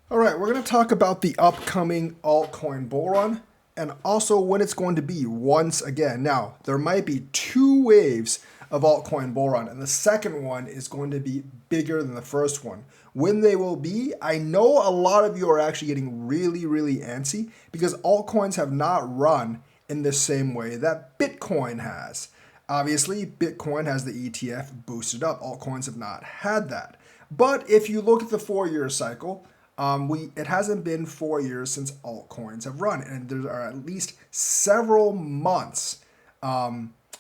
All right, we're going to talk about the upcoming altcoin bull run and also when it's going to be once again. Now, there might be two waves of altcoin bull run, and the second one is going to be bigger than the first one. When they will be, I know a lot of you are actually getting really antsy because altcoins have not run in the same way that Bitcoin has. Obviously, Bitcoin has the ETF boosted up. Altcoins have not had that. But if you look at the 4 year cycle, it hasn't been 4 years since altcoins have run, and there are at least several months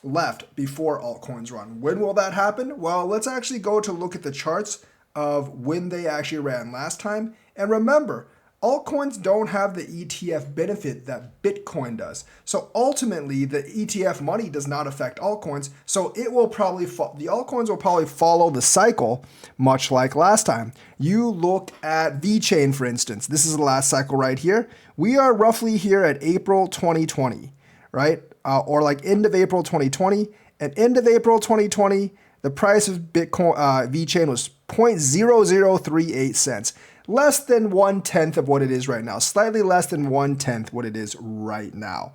left before altcoins run. When will that happen? Well, let's actually go to look at the charts of when they actually ran last time. And remember, altcoins don't have the ETF benefit that Bitcoin does. So ultimately, the ETF money does not affect altcoins. So it will probably the altcoins will probably follow the cycle, much like last time. You look at VeChain, for instance. This is the last cycle right here. We are roughly here at April 2020, right? Or like end of April 2020. And end of April 2020, the price of Bitcoin VeChain was 0.0038 cents. Less than 1/10 of what it is right now, slightly less than 1/10 what it is right now.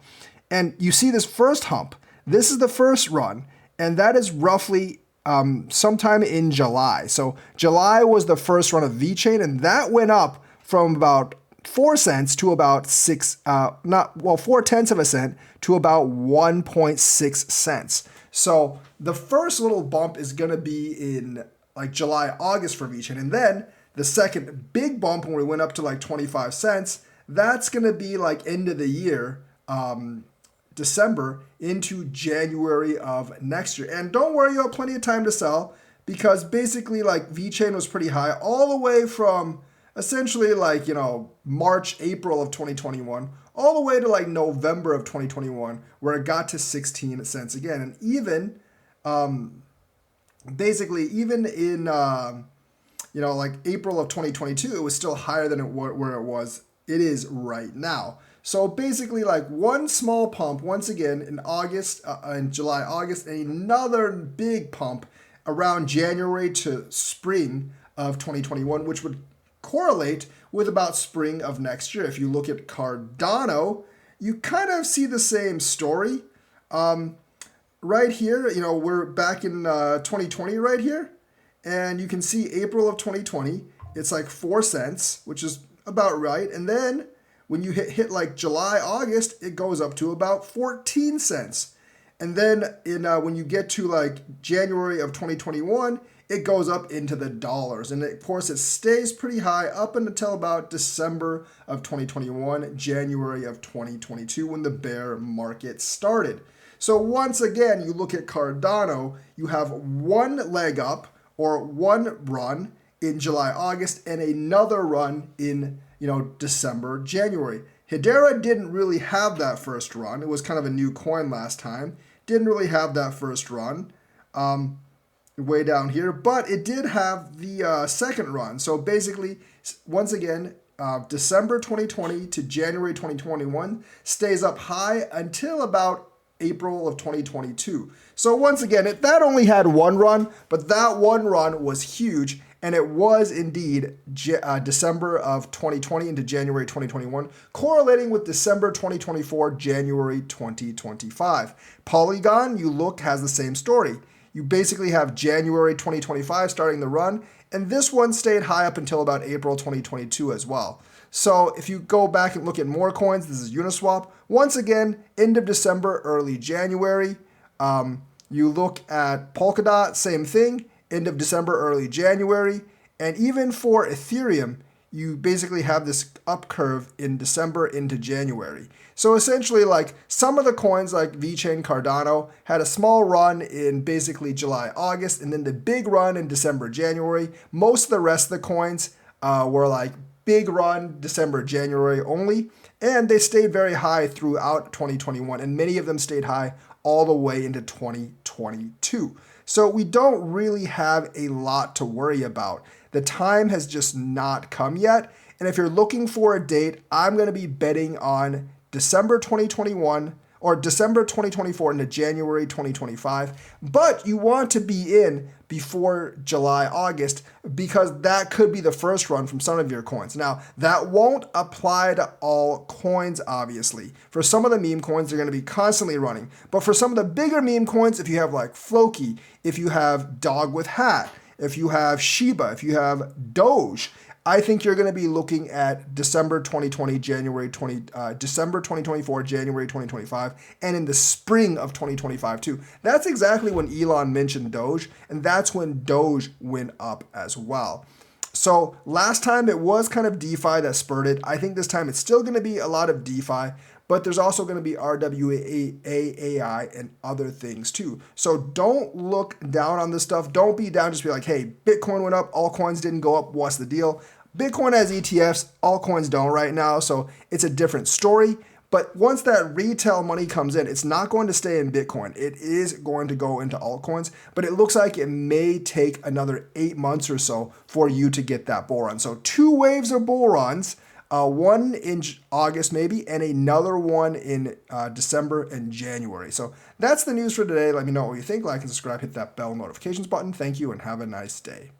And you see this first hump. This is the first run, and that is roughly sometime in July. So July was the first run of VeChain, and that went up from about 4 cents to about 4/10 of a cent to about 1.6 cents. So the first little bump is going to be in like July, August for VeChain, and then the second big bump when we went up to like 25 cents, that's going to be like end of the year, December into January of next year. And don't worry, you have plenty of time to sell because basically like VeChain was pretty high all the way from essentially like, March, April of 2021, all the way to like November of 2021, where it got to 16 cents again. And even, basically even in, like April of 2022, it was still higher than where it is right now. So basically like one small pump once again in July, August, and another big pump around January to spring of 2021, which would correlate with about spring of next year. If you look at Cardano, you kind of see the same story. Right here, we're back in 2020 right here. And you can see April of 2020, it's like 4 cents, which is about right. And then when you hit like July, August, it goes up to about 14 cents. And then when you get to like January of 2021, it goes up into the dollars. And of course, it stays pretty high up until about December of 2021, January of 2022, when the bear market started. So once again, you look at Cardano, you have one leg up, or one run in July, August, and another run in, December, January. Hedera didn't really have that first run. It was kind of a new coin last time. Didn't really have that first run way down here, but it did have the second run. So basically, once again, December 2020 to January 2021 stays up high until about April of 2022. So once again, that only had one run, but that one run was huge, and it was indeed December of 2020 into January 2021, correlating with December 2024, January 2025. Polygon, has the same story. You basically have January 2025 starting the run, and this one stayed high up until about April 2022 as well. So if you go back and look at more coins, this is Uniswap. Once again, end of December, early January. You look at Polkadot, same thing, end of December, early January. And even for Ethereum, you basically have this up curve in December into January. So essentially, like some of the coins like VeChain, Cardano had a small run in basically July, August, and then the big run in December, January. Most of the rest of the coins were like big run December, January only, and they stayed very high throughout 2021, and many of them stayed high all the way into 2022. So we don't really have a lot to worry about. The time has just not come yet, and if you're looking for a date, I'm going to be betting on December 2021 or December 2024 into January 2025, but you want to be in before July, August, because that could be the first run from some of your coins. Now, that won't apply to all coins, obviously. For some of the meme coins, they're going to be constantly running. But for some of the bigger meme coins, if you have like Floki, if you have Dog with Hat, if you have Shiba, if you have Doge, I think you're going to be looking at December 2020, December 2024, January 2025, and in the spring of 2025 too. That's exactly when Elon mentioned Doge, and that's when Doge went up as well. So last time it was kind of DeFi that spurred it. I think this time it's still going to be a lot of DeFi, but there's also going to be RWA, AI, and other things too. So don't look down on this stuff. Don't be down. Just be like, hey, Bitcoin went up. All coins didn't go up. What's the deal? Bitcoin has ETFs. All coins don't right now. So it's a different story. But once that retail money comes in, it's not going to stay in Bitcoin. It is going to go into altcoins, but it looks like it may take another 8 months or so for you to get that bull run. So 2 waves of bull runs, one in August maybe, and another one in December and January. So that's the news for today. Let me know what you think. Like and subscribe, hit that bell notifications button. Thank you and have a nice day.